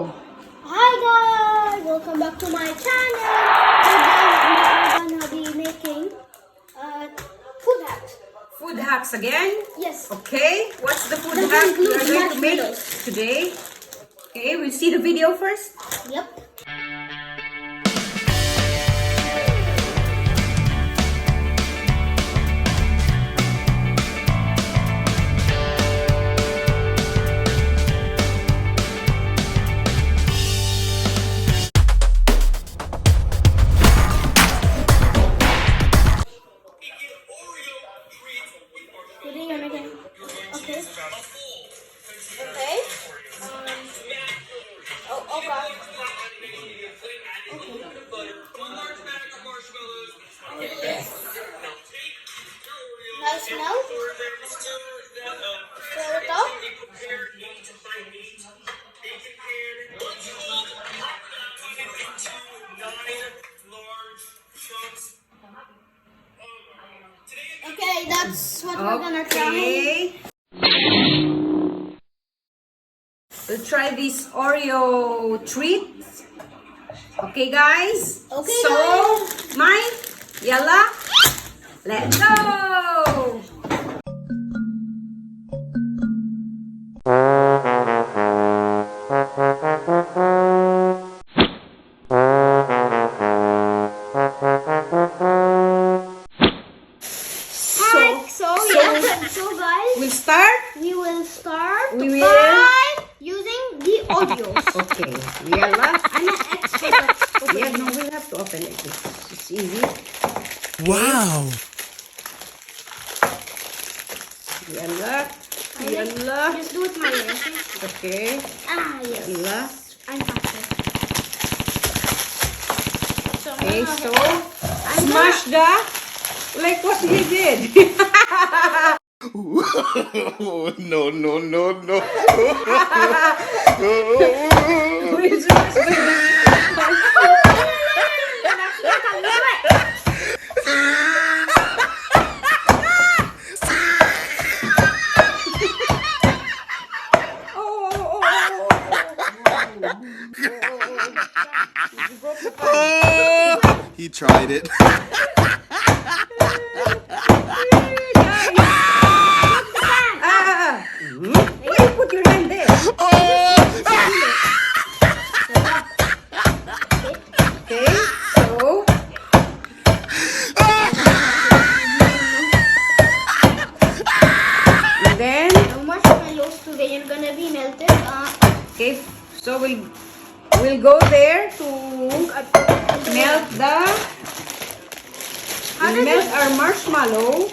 Hi guys, welcome back to my channel. Today we're gonna be making food hacks. Food hacks again? Yes. Okay, what's the food That hack we are includes going to make marshmallows. today? Okay, we'll see the video first. Yep. Today you're making. Okay. Okay. Oh god. Okay. Nice melt. Fill it up. Okay, that's what we're gonna try. Okay. We'll try this Oreo treat. Okay, guys? Okay, so, guys. Mine, yalla, let's go! So guys, We'll start. we will start We will. by using the Oreos. Okay, yalla. I'm an expert. Yeah, no, we'll have to open it. It's easy. Wow! Yalla, yalla. Just do it my way, okay? Okay, Ah, yes. yalla. I'm faster. So, Okay, so I'm smash the like what he did. No, no, no, no. We'll smash the He tried it. Why you put your hand there? Okay, so and then the marshmallows today are gonna be melted. okay, so we'll go there to melt our marshmallow.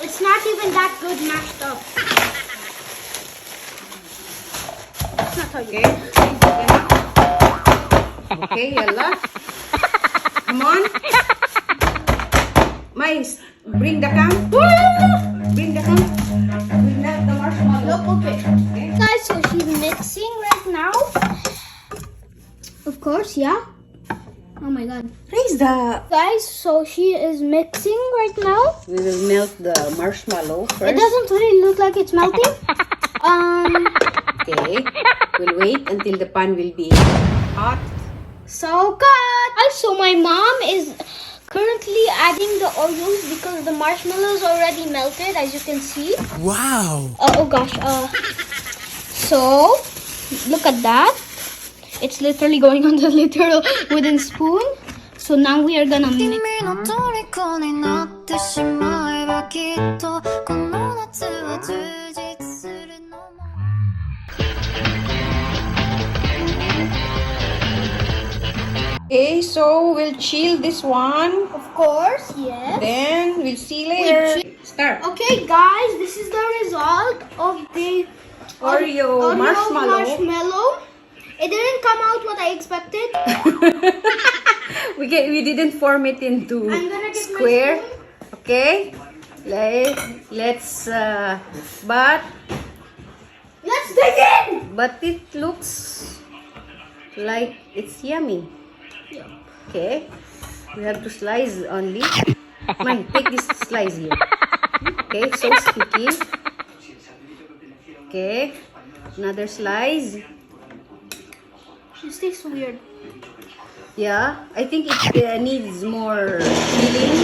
It's not even that good mashed up. It's not how you Okay. Okay, yalla. Come on. Mais, bring the cam. Bring the cam. We'll melt the marshmallow. Look, okay. Okay. Guys, so she's mixing right now. Of course, yeah. Oh my god. Raise the. Guys, so she is mixing right now. We will melt the marshmallow It first. doesn't really look like it's melting. Okay. We'll wait until the pan will be hot. So good. Also, my mom is currently adding the Oreos because the marshmallows already melted, as you can see. Wow! Oh gosh. So look at that. It's literally going on the literal wooden spoon. So now we are gonna mix. 君の虜になってしまえばきっとこの夏は充実するのも Okay, so we'll chill this one. Of course, yes. Then we'll see later. Start. Okay, guys, this is the result of the Oreo marshmallow. It didn't come out what I expected. We didn't form it into I'm gonna get my square. spoon. Okay. Let's but Let's dig in. but it looks like it's yummy. Yeah. Okay. We have to slice only. Mine, take this slice here. Okay, so sticky. Okay. Another slice. This tastes weird. Yeah, I think it needs more chilling.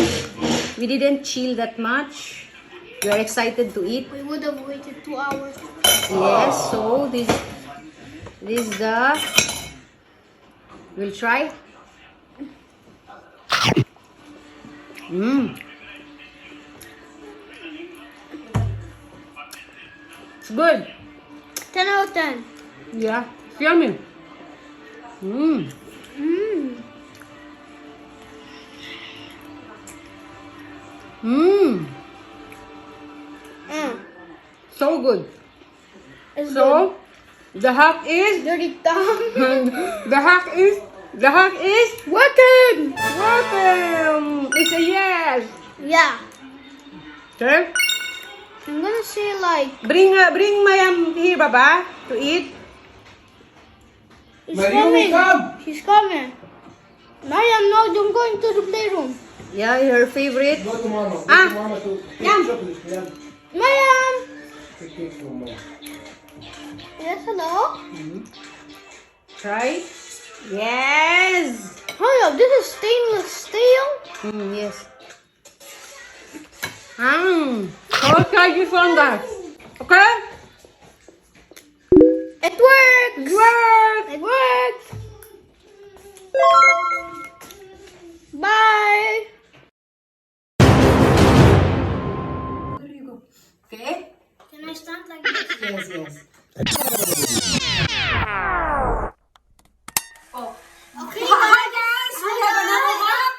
We didn't chill that much. We are excited to eat. We would have waited 2 hours. Yes, so this the we'll try. It's good. 10 out of 10. Yeah, it's yummy. Mmm. So good. It's So the hack is good. Dirty tongue. the hack is Working! welcome. It's a yes. Yeah. Okay. I'm gonna say like... Bring Mayam here, Baba, to eat. She's coming. She's coming. Mariam, no, I'm going to the playroom. Yeah, her favorite. Go to mama. Go Ah. to mama to take Yum. chocolate. Yeah. Mariam! Take cake from mama. Yes, hello? Try. Yes. Mariam, this is stainless steel. Yes. Okay, this one, guys. Okay. It works! Work. It works! Bye! Okay. Can I stand like this? Yes. Oh. Okay, Hi guys. We have another hack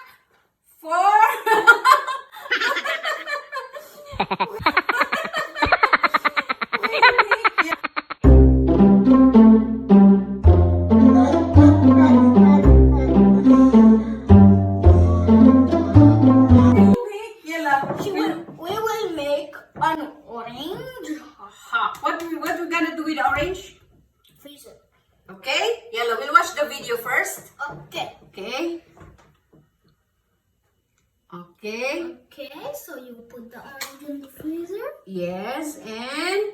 for. We will make an orange. What we gonna do with orange? Freeze it. Okay. Yellow. We'll watch the video first. Okay. Okay. Okay. Okay, so you put the orange in the freezer. Yes, and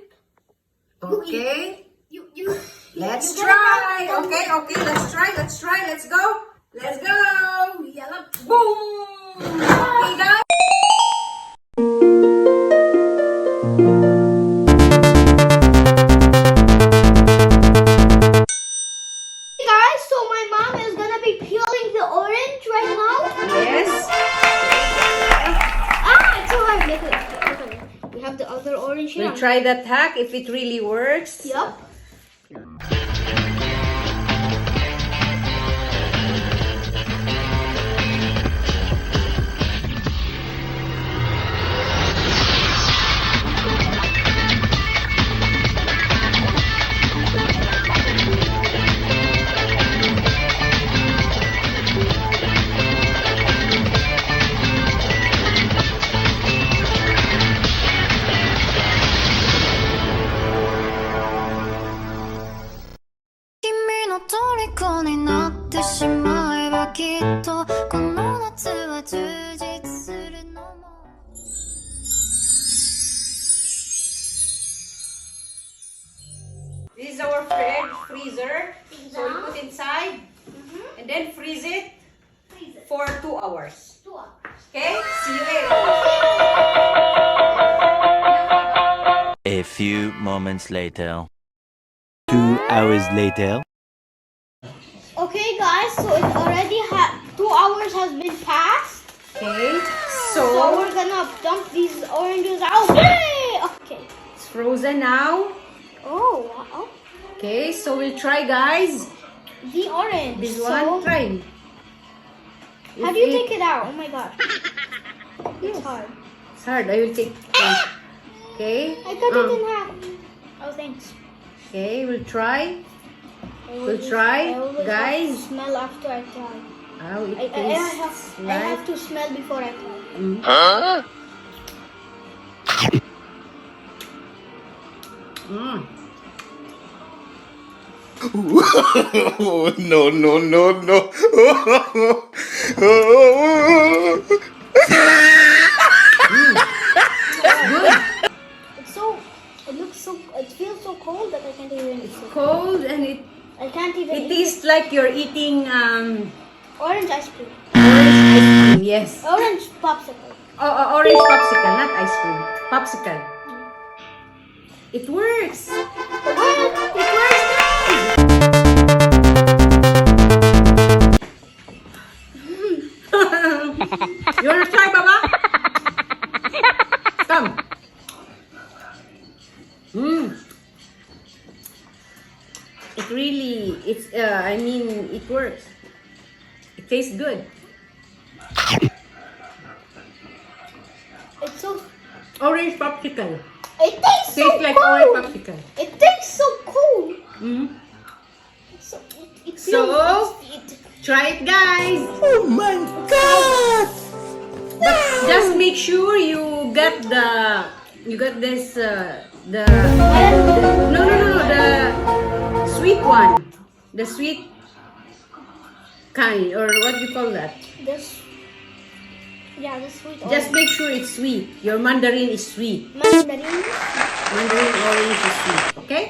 okay. You Let's you try. gotta- Okay. Let's try. Let's go. Yellow. Boom. Okay, guys. Hey guys, so my mom is gonna be peeling the orange right now. Yes. It's alright. Look at it. We have the other orange here. We'll try that hack if it really works. Yup. This is our freezer. So we put inside and then freeze it for 2 hours. Okay? See you later. A few moments later. 2 hours later. Okay, guys, so it already 2 hours has been passed. Okay. So So we're gonna dump these oranges out. Yay! Okay. it's frozen now. Oh, wow. Okay, so we'll try, guys. The orange. This So, one, try. how do you take it out? Oh my god. It's hard. It's hard. I will take. Okay. I cut it in half. Oh, thanks. Okay, we'll try. I try, always guys. have to smell after I try. How it I tastes have to smell before I try. Oh, no. It feels so cold that I can't even. It's cold and I can't even it eat tastes like you're eating orange ice cream. orange ice cream. Yes. Orange popsicle. Orange popsicle, not ice cream. Popsicle. It works. It works, guys. You wanna try, Baba? Come. It really, I mean, it works. It tastes good. It's so. Orange popsicle. It tastes so Tastes like cold. orange popsicle. It tastes so cold. So it So, feels. try it, guys. Oh my god! But just make sure you got this the sweet one, the sweet kind, or what do you call that? This. Yeah, the sweet. Just make sure it's sweet. Your mandarin is sweet. mandarin. Mandarin orange is sweet. Okay.